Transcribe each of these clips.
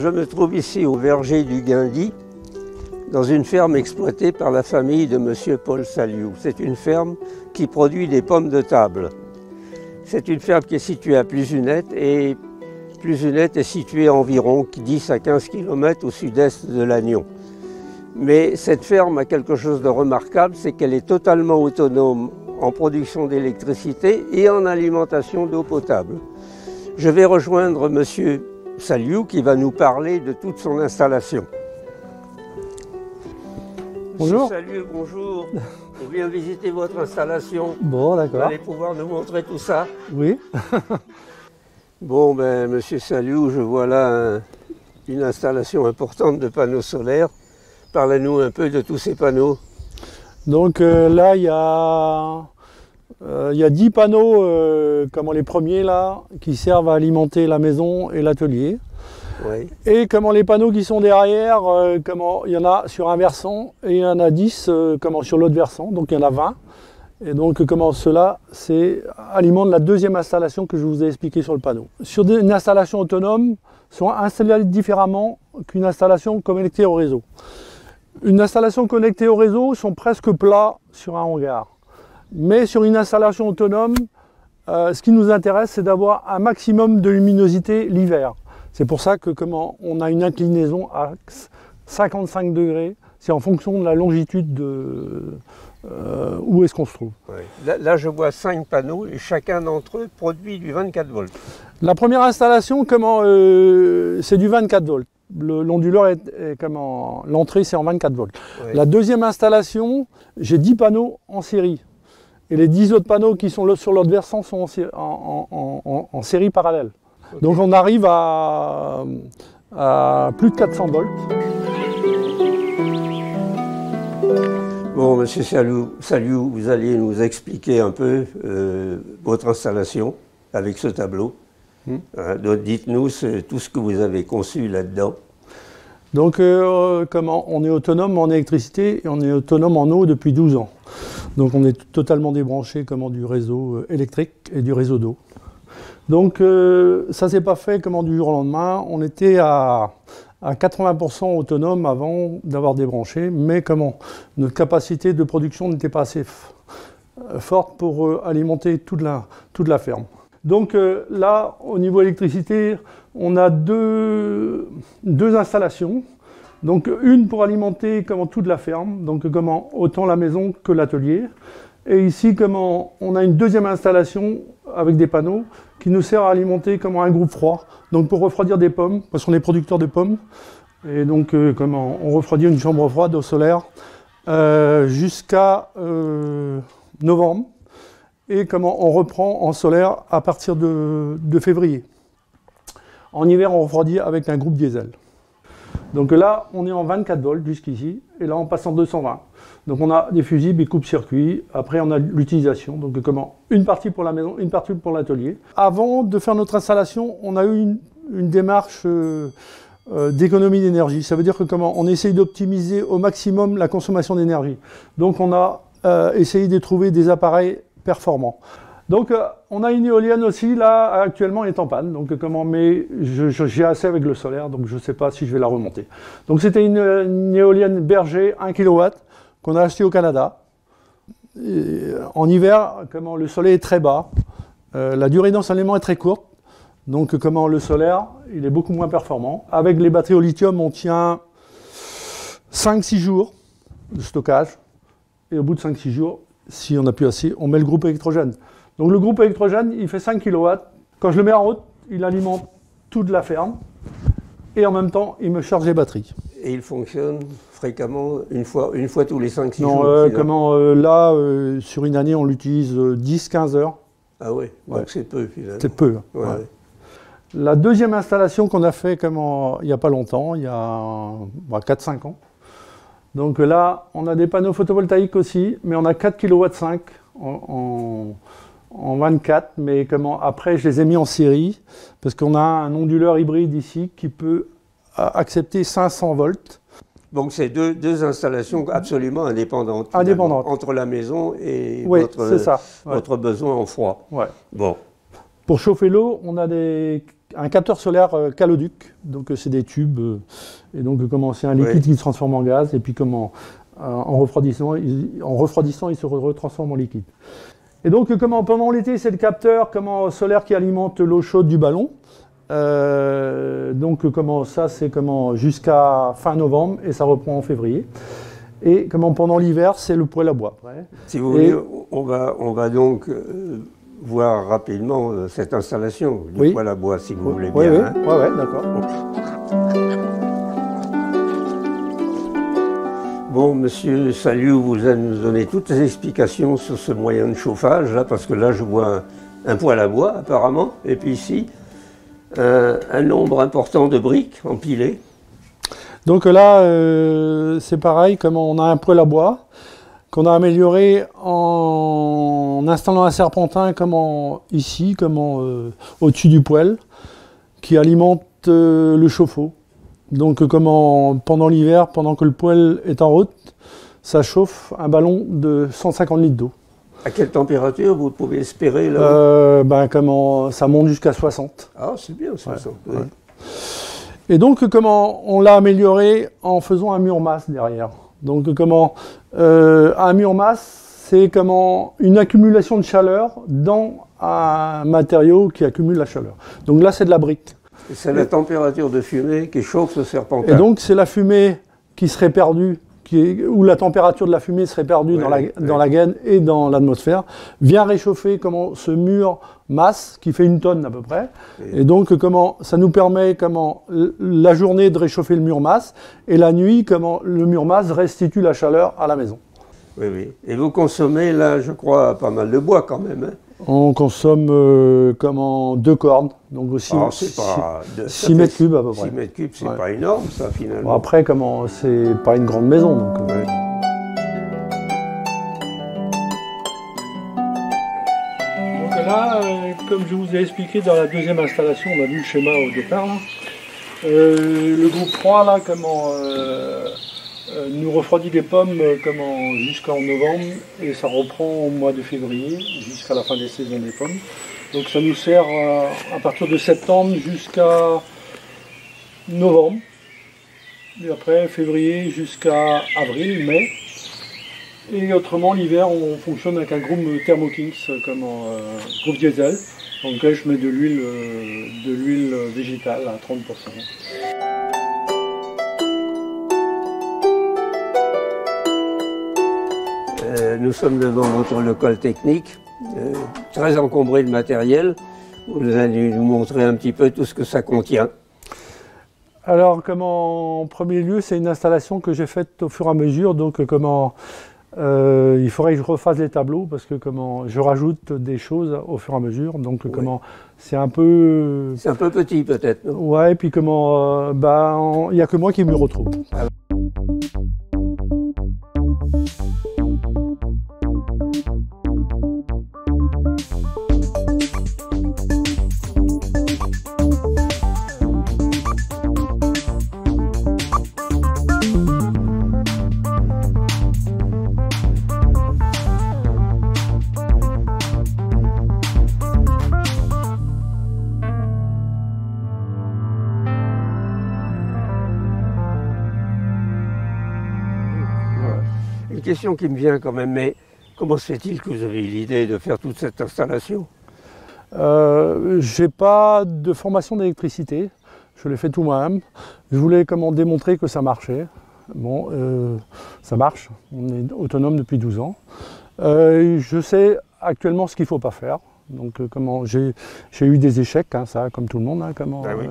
Je me trouve ici au verger du Guindy, dans une ferme exploitée par la famille de M. Paul Saliou. C'est une ferme qui produit des pommes de table. C'est une ferme qui est située à Plusunette et Plusunette est située à environ 10 à 15 km au sud-est de Lannion. Mais cette ferme a quelque chose de remarquable, c'est qu'elle est totalement autonome en production d'électricité et en alimentation d'eau potable. Je vais rejoindre M. Saliou qui va nous parler de toute son installation. Bonjour. Monsieur Saliou, bonjour. On vient visiter votre installation. Bon, d'accord. Vous allez pouvoir nous montrer tout ça? Oui. Bon, ben, Monsieur Saliou, je vois là une installation importante de panneaux solaires. Parlez-nous un peu de tous ces panneaux. Donc là, il y a 10 panneaux, comme les premiers là, qui servent à alimenter la maison et l'atelier. Oui. Et comment les panneaux qui sont derrière, il y en a sur un versant et il y en a 10 sur l'autre versant, donc il y en a 20. Et donc cela, c'est alimente la deuxième installation que je vous ai expliqué sur le panneau. Sur une installation autonome, sont installés différemment qu'une installation connectée au réseau. Une installation connectée au réseau sont presque plats sur un hangar. Mais sur une installation autonome, ce qui nous intéresse, c'est d'avoir un maximum de luminosité l'hiver. C'est pour ça que on a une inclinaison à 55 degrés. C'est en fonction de la longitude où est-ce qu'on se trouve. Oui. Là, je vois 5 panneaux et chacun d'entre eux produit du 24 volts. La première installation, c'est du 24 volts. L'onduleur l'entrée, c'est en 24 volts. Oui. La deuxième installation, j'ai 10 panneaux en série. Et les 10 autres panneaux qui sont sur l'autre versant sont en série parallèle. Okay. Donc on arrive à plus de 400 volts. Bon, Monsieur Saliou, vous allez nous expliquer un peu votre installation avec ce tableau. Donc dites-nous tout ce que vous avez conçu là-dedans. Donc on est autonome en électricité et on est autonome en eau depuis 12 ans. Donc on est totalement débranché du réseau électrique et du réseau d'eau. Donc ça s'est pas fait du jour au lendemain. On était à 80% autonome avant d'avoir débranché, mais notre capacité de production n'était pas assez forte pour alimenter toute la ferme. Donc là, au niveau électricité, on a deux installations. Donc une pour alimenter toute la ferme, donc autant la maison que l'atelier. Et ici, on a une deuxième installation avec des panneaux qui nous sert à alimenter un groupe froid, donc pour refroidir des pommes, parce qu'on est producteur de pommes. Et donc on refroidit une chambre froide au solaire jusqu'à novembre. Et on reprend en solaire à partir de février. En hiver, on refroidit avec un groupe diesel. Donc là, on est en 24 volts jusqu'ici, et là, on passe en 220. Donc on a des fusibles et coupe-circuits. Après, on a l'utilisation. Donc une partie pour la maison, une partie pour l'atelier. Avant de faire notre installation, on a eu une démarche d'économie d'énergie. Ça veut dire on essaye d'optimiser au maximum la consommation d'énergie. Donc on a essayé de trouver des appareils performants. Donc on a une éolienne aussi, là actuellement elle est en panne, donc mais j'ai assez avec le solaire, donc je ne sais pas si je vais la remonter. Donc c'était une éolienne Berger 1 kW qu'on a acheté au Canada. Et, en hiver, le soleil est très bas, la durée d'ensoleillement est très courte, donc le solaire il est beaucoup moins performant. Avec les batteries au lithium, on tient 5-6 jours de stockage, et au bout de 5-6 jours, si on n'a plus assez, on met le groupe électrogène. Donc le groupe électrogène, il fait 5 kW. Quand je le mets en route, il alimente toute la ferme. Et en même temps, il me charge les batteries. Et il fonctionne fréquemment, une fois tous les 5-6 jours? Là, sur une année, on l'utilise 10-15 heures. Ah oui, donc c'est peu finalement. C'est peu. Ouais. Ouais. La deuxième installation qu'on a fait il n'y a pas longtemps, il y a 4-5 ans. Donc là, on a des panneaux photovoltaïques aussi, mais on a 4 kW en 24, mais après je les ai mis en série, parce qu'on a un onduleur hybride ici qui peut accepter 500 volts. Donc c'est deux installations absolument indépendantes. Indépendantes. Entre la maison et oui, votre besoin en froid. Ouais. Bon. Pour chauffer l'eau, on a un capteur solaire caloduc, donc c'est des tubes, et donc comment c'est un liquide qui se transforme en gaz, et puis comment en refroidissant, il se retransforme en liquide. Et donc pendant l'été, c'est le capteur solaire qui alimente l'eau chaude du ballon. Donc ça, c'est jusqu'à fin novembre, et ça reprend en février. Et pendant l'hiver, c'est le poêle à bois. Si vous voulez, on va donc voir rapidement cette installation du poêle à bois, si vous voulez bien. Oui, d'accord. Bon, monsieur Saliou, vous allez nous donner toutes les explications sur ce moyen de chauffage, là, parce que là, je vois un poêle à bois, apparemment, et puis ici, un nombre important de briques empilées. Donc là, c'est pareil, on a un poêle à bois qu'on a amélioré en installant un serpentin ici, au-dessus du poêle, qui alimente le chauffe-eau. Donc pendant l'hiver, pendant que le poêle est en route, ça chauffe un ballon de 150 litres d'eau. À quelle température vous pouvez espérer là ça monte jusqu'à 60. Ah, c'est bien 60. Ouais. Et donc on l'a amélioré en faisant un mur masse derrière. Donc un mur masse, c'est une accumulation de chaleur dans un matériau qui accumule la chaleur. Donc là, c'est de la brique. C'est la température de fumée qui chauffe ce serpentin. Et donc c'est la fumée qui serait perdue, où la température de la fumée serait perdue dans la gaine et dans l'atmosphère, vient réchauffer ce mur masse qui fait 1 tonne à peu près. Et donc ça nous permet la journée de réchauffer le mur masse, et la nuit le mur masse restitue la chaleur à la maison. Oui, oui. Et vous consommez là, je crois, pas mal de bois quand même. Hein. On consomme 2 cordes, donc aussi 6 mètres cubes à peu près. 6 mètres cubes, c'est pas énorme ça finalement. Bon, après, c'est pas une grande maison. Donc, Donc là, comme je vous ai expliqué dans la deuxième installation, on a vu le schéma au départ. Là. Le groupe 3, là, nous refroidit les pommes jusqu'en novembre, et ça reprend au mois de février jusqu'à la fin des saisons des pommes. Donc ça nous sert à partir de septembre jusqu'à novembre, et après février jusqu'à avril, mai. Et autrement l'hiver on fonctionne avec un groupe Thermo Kings groupe diesel, dans lequel je mets de l'huile végétale à 30%. Nous sommes devant votre local technique, très encombré de matériel. Vous allez nous montrer un petit peu tout ce que ça contient. Alors, en premier lieu, c'est une installation que j'ai faite au fur et à mesure. Donc, il faudrait que je refasse les tableaux parce que je rajoute des choses au fur et à mesure. Donc, c'est un peu... C'est un peu petit peut-être. Ouais, et puis il n'y a que moi qui me retrouve. Une question qui me vient quand même, mais comment se fait-il que vous avez eu l'idée de faire toute cette installation? J'ai pas de formation d'électricité, je l'ai fait tout moi-même. Je voulais démontrer que ça marchait. Bon, ça marche, on est autonome depuis 12 ans. Je sais actuellement ce qu'il ne faut pas faire. Donc j'ai eu des échecs, hein, ça comme tout le monde, hein,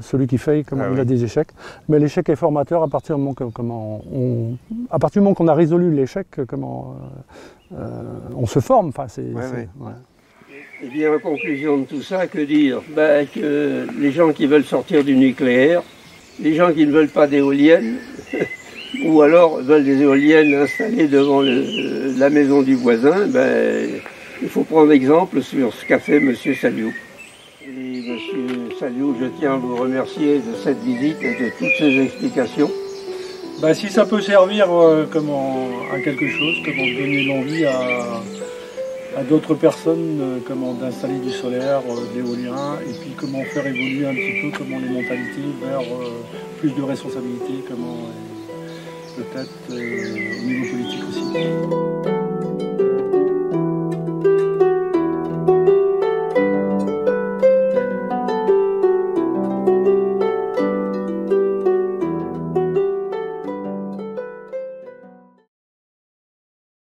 celui qui fait, il a des échecs. Mais l'échec est formateur à partir du moment qu'on a résolu l'échec, on se forme. Et bien en conclusion de tout ça, que dire? Que les gens qui veulent sortir du nucléaire, les gens qui ne veulent pas d'éoliennes, ou alors veulent des éoliennes installées devant la maison du voisin, il faut prendre exemple sur ce qu'a fait M. Saliou. Et M. Saliou, je tiens à vous remercier de cette visite et de toutes ces explications. Si ça peut servir à quelque chose, donner l'envie à d'autres personnes comment d'installer du solaire, de l'éolien, et puis comment faire évoluer un petit peu comment les mentalités vers plus de responsabilité, comment peut-être au niveau politique aussi.